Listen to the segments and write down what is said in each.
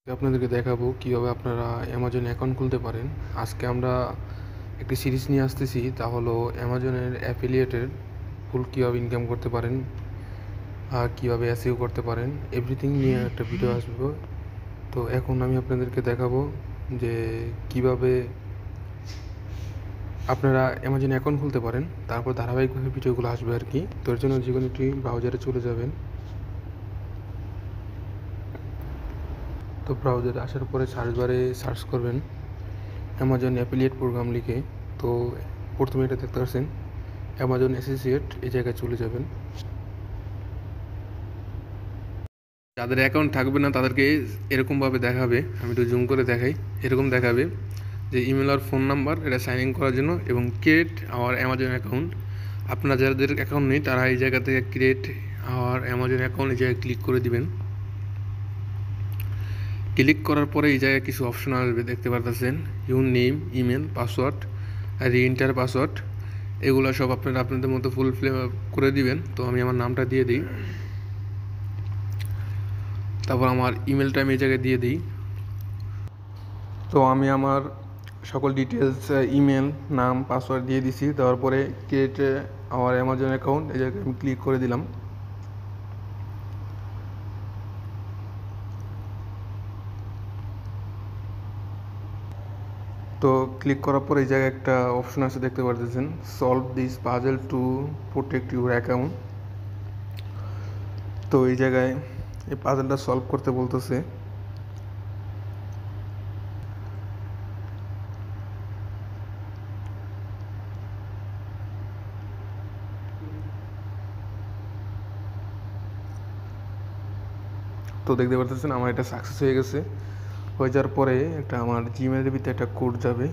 আপনাদেরকে দেখাবো কিভাবে আপনারা অ্যামাজন অ্যাকাউন্ট খুলতে পারেন। আজকে আমরা একটি সিরিজ নিয়ে আসতেছি, তা হলো অ্যামাজনের অ্যাফিলিয়েটেড ফুল কীভাবে ইনকাম করতে পারেন, কীভাবে এসইও করতে পারেন, এভরিথিং নিয়ে একটা ভিডিও আসবো। তো এখন আমি আপনাদেরকে দেখাবো যে কিভাবে আপনারা অ্যামাজন অ্যাকাউন্ট খুলতে পারেন, তারপর ধারাবাহিকভাবে ভিডিওগুলো আসবে আর কি। তো এর জন্য যে কোনো একটি ব্রাউজারে চলে যাবেন। তো ব্রাউজারে আসার পরে সার্চ বারে সার্চ করবেন অ্যামাজন অ্যাফিলিয়েট প্রোগ্রাম লিখে। তো প্রথমে এটা দেখতে পাচ্ছেন অ্যামাজন অ্যাসোসিয়েট, এই জায়গায় চলে যাবেন। যাদের অ্যাকাউন্ট থাকবে না তাদেরকে এরকমভাবে দেখাবে, আমি একটু জুম করে দেখাই। এরকম দেখাবে যে ইমেল আর ফোন নাম্বার এটা সাইন ইন করার জন্য এবং ক্রিয়েট আওয়ার অ্যামাজন অ্যাকাউন্ট। আপনার যাদের অ্যাকাউন্ট নেই তারা এই জায়গা থেকে ক্রিয়েট আওয়ার অ্যামাজন অ্যাকাউন্ট এই জায়গায় ক্লিক করে দিবেন। ক্লিক করার পরে এই জায়গায় কিছু অপশন আসবে, দেখতে পারতেছেন your name, email, password, re-enter password, এগুলো সব আপনারা আপনাদের মতো ফুল ফিল করে দিবেন। তো আমি আমার নামটা দিয়ে দিই, তারপর আমার ইমেলটা আমি এই জায়গায় দিয়ে দিই। তো আমি আমার সকল ডিটেলস, ইমেল, নাম, পাসওয়ার্ড দিয়ে দিছি। দেওয়ার পরে ক্রিয়েট আমার অ্যামাজন অ্যাকাউন্ট এই জায়গায় আমি ক্লিক করে দিলাম। তো ক্লিক করার পর এই জায়গায় একটা অপশন আছে, দেখতে পারতেছেন solve this puzzle to protect your account. তো এই জায়গায় এই পাজলটা সলভ করতে বলতেছে। তো দেখতে পারতেছেন আমার এটা সাকসেস হয়ে গেছে। হয়ে যাওয়ার পরে একটা আমার জিমেলের ভিতরে একটা কোড যাবে।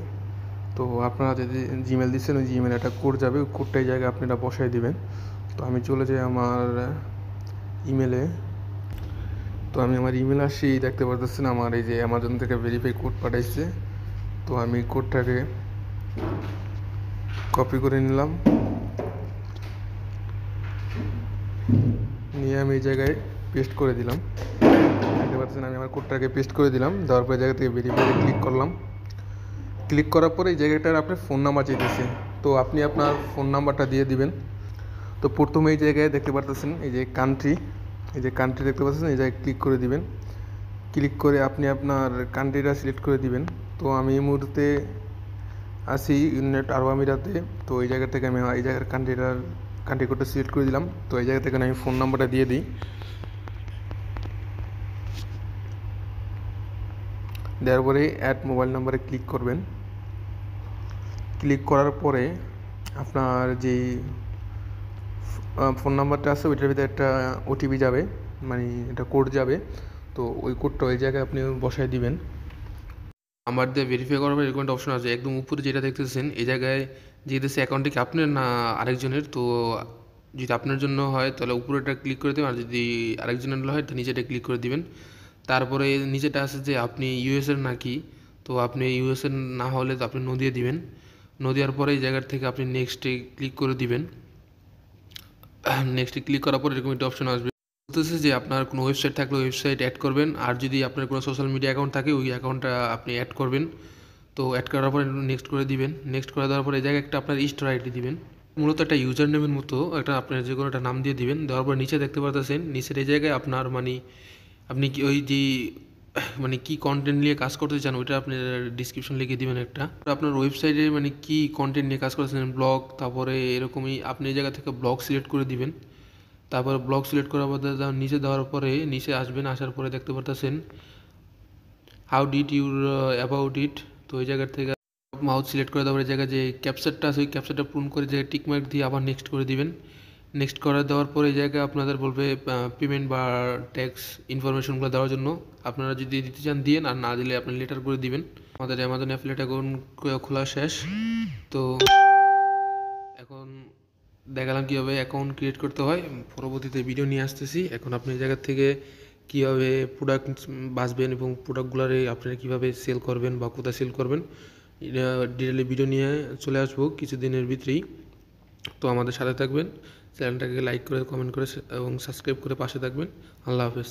তো আপনারা যদি জিমেল দিচ্ছেন ওই জিমেলে একটা কোড যাবে, ওই কোডটা এই জায়গায় আপনারা বসাই দিবেন। তো আমি চলে যাই আমার ইমেলে। তো আমি আমার ইমেল আসি, দেখতে পারতেছেন আমার এই যে অ্যামাজন থেকে ভেরিফাই কোড পাঠাইছে। তো আমি কোডটাকে কপি করে নিলাম, নিয়ে আমি এই জায়গায় পেস্ট করে দিলাম। দেখতে পাচ্ছেন আমি আমার কোডটাকে পেস্ট করে দিলাম। দেওয়ার পরে জায়গা থেকে ভেরিফাইতে ক্লিক করলাম। ক্লিক করার পরে এই জায়গাটার আপনার ফোন নাম্বার চাইতেছে, তো আপনি আপনার ফোন নাম্বারটা দিয়ে দিবেন। তো প্রথমে এই জায়গায় দেখতে পাচ্ছেন এই যে কান্ট্রি, এই যে কান্ট্রি দেখতে পাচ্ছেন, এই জায়গায় ক্লিক করে দিবেন। ক্লিক করে আপনি আপনার কান্ট্রিটা সিলেক্ট করে দিবেন। তো আমি এই মুহূর্তে আছি ইউনাইটেড আরব আমিরাতে। তো এই জায়গা থেকে আমি এই জায়গার কান্ট্রি কোডটা সিলেক্ট করে দিলাম। তো এই জায়গা থেকে আমি ফোন নাম্বারটা দিয়ে দিই। দেওয়ার পরে অ্যাড মোবাইল নাম্বারে ক্লিক করবেন। ক্লিক করার পরে আপনার যেই ফোন নাম্বারটা আছে ওইটার ভিতরে একটা ওটিপি যাবে, মানে একটা কোড যাবে। তো ওই কোডটা ওই জায়গায় আপনি বসাই দিবেন। নাম্বার দিয়ে ভেরিফাই করার পর এরকম একটা অপশন আছে একদম উপরে যেটা দেখতেছেন, এই জায়গায় জিজ্ঞেস অ্যাকাউন্টটি কি আপনার না আরেকজনের। তো যদি আপনার জন্য হয় তাহলে উপরেটা ক্লিক করে দেবেন, আর যদি আরেকজনের হয় তো নিচেটা ক্লিক করে দিবেন। তারপরে নিচেটা আছে যে আপনি ইউএসের নাকি, তো আপনি ইউএসের না হলে তো আপনি নো দিয়ে দিবেন। নো দেওয়ার পরে এই জায়গার থেকে আপনি নেক্সটে ক্লিক করে দিবেন। নেক্সটে ক্লিক করার পর এরকম একটা অপশন আসবে, বলতেছে যে আপনার কোনো ওয়েবসাইট থাকলে ওয়েবসাইট অ্যাড করবেন, আর যদি আপনার কোনো সোশ্যাল মিডিয়া অ্যাকাউন্ট থাকে ওই অ্যাকাউন্টটা আপনি অ্যাড করবেন। তো অ্যাড করার পরে নেক্সট করে দিবেন। নেক্সট করে দেওয়ার পরে এই জায়গায় একটা আপনার স্টোর আইডি দিবেন, মূলত একটা ইউজার নেমের মতো একটা আপনার যে কোনো একটা নাম দিয়ে দিবেন। দেওয়ার পর নিচে দেখতে পাচ্ছেন নিচের এই জায়গায় আপনার মানে আপনি কি ওই যে মানে কী কন্টেন্ট নিয়ে কাজ করতে চান ওইটা আপনার ডিসক্রিপশন লিখে দিবেন একটা। আপনার ওয়েবসাইটে মানে কী কন্টেন্ট নিয়ে কাজ করতেছেন, ব্লগ, তারপরে এরকমই আপনি এই জায়গা থেকে ব্লগ সিলেক্ট করে দিবেন। তারপরে ব্লগ সিলেক্ট করার পর নিচে দেওয়ার পরে নিচে আসবেন, আসার পরে দেখতে পারতেছেন how did your about it. তো এই জায়গার থেকে মাউথ সিলেক্ট করে দেওয়ার এই জায়গায় যে ক্যাপচারটা আছে ওই ক্যাপচারটা পূরণ করে যে টিক মার্ক দিয়ে আবার নেক্সট করে দিবেন। নেক্সট করে দেওয়ার পরে এই জায়গায় আপনাদের বলবে পেমেন্ট বা ট্যাক্স ইনফরমেশনগুলো দেওয়ার জন্য। আপনারা যদি দিতে চান দিন, আর না দিলে আপনি লেটার করে দিবেন। আমাদের অ্যামাজন অ্যাফিলিয়েট অ্যাকাউন্ট খোলা শেষ। তো এখন দেখালাম কীভাবে অ্যাকাউন্ট ক্রিয়েট করতে হয়, পরবর্তীতে ভিডিও নিয়ে আসতেছি। এখন আপনি এই জায়গা থেকে কীভাবে প্রোডাক্ট বাছবেন এবং প্রোডাক্টগুলোরে আপনারা কীভাবে সেল করবেন বা কোথায় সেল করবেন ডিটেলে ভিডিও নিয়ে চলে আসবো কিছুদিনের ভিতরেই। তো আমাদের সাথে থাকবেন, চ্যানেলটাকে লাইক করে, কমেন্ট করে এবং সাবস্ক্রাইব করে পাশে থাকবেন। আল্লাহ হাফেজ।